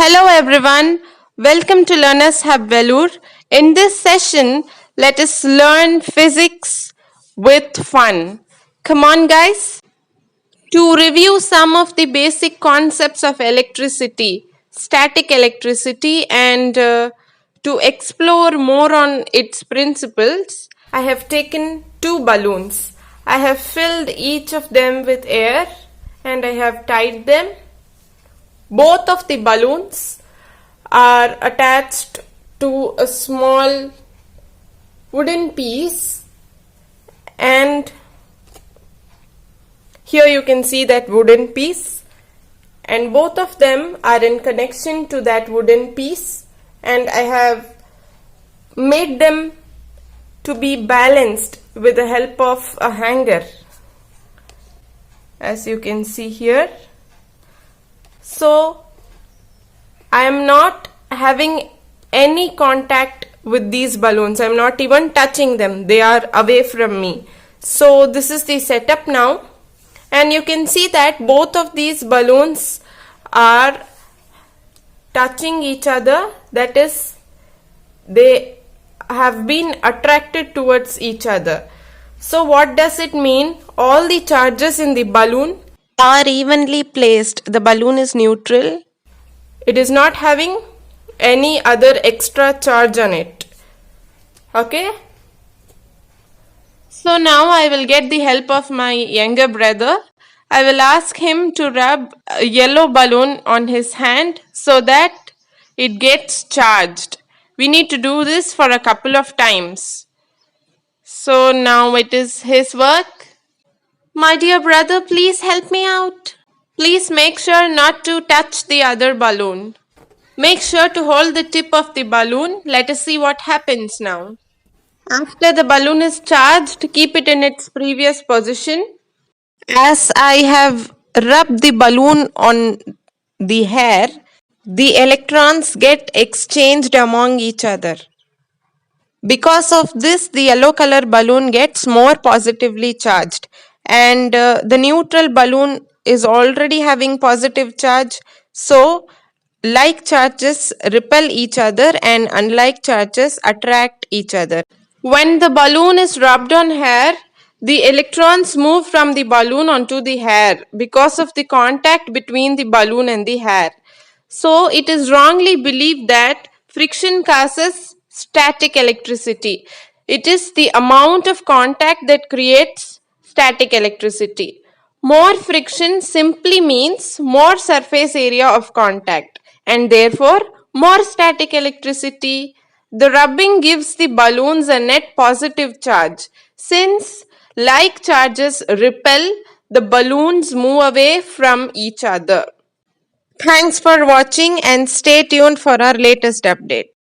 Hello everyone, welcome to Learners Hub Vellore. In this session, let us learn physics with fun. Come on, guys. To review some of the basic concepts of electricity, static electricity, and to explore more on its principles, I have taken two balloons. I have filled each of them with air and I have tied them. Both of the balloons are attached to a small wooden piece, and here you can see that wooden piece, and both of them are in connection to that wooden piece, and I have made them to be balanced with the help of a hanger, as you can see here. So I am not having any contact with these balloons. I am not even touching them. They are away from me. So this is the setup now, and you can see that both of these balloons are touching each other. That is, they have been attracted towards each other. So what does it mean? All the charges in the balloon are evenly placed. The balloon is neutral. It is not having any other extra charge on it. Okay? So now I will get the help of my younger brother. I will ask him to rub a yellow balloon on his hand so that it gets charged. We need to do this for a couple of times. So now it is his work. My dear brother, please help me out. Please make sure not to touch the other balloon. Make sure to hold the tip of the balloon. Let us see what happens now. After the balloon is charged, keep it in its previous position. As I have rubbed the balloon on the hair, the electrons get exchanged among each other. Because of this, the yellow color balloon gets more positively charged, and the neutral balloon is already having positive charge. So, like charges repel each other and unlike charges attract each other. When the balloon is rubbed on hair, the electrons move from the balloon onto the hair because of the contact between the balloon and the hair. So, it is wrongly believed that friction causes static electricity. It is the amount of contact that creates static electricity. More friction simply means more surface area of contact and therefore more static electricity. The rubbing gives the balloons a net positive charge. Since like charges repel, the balloons move away from each other. Thanks for watching and stay tuned for our latest update.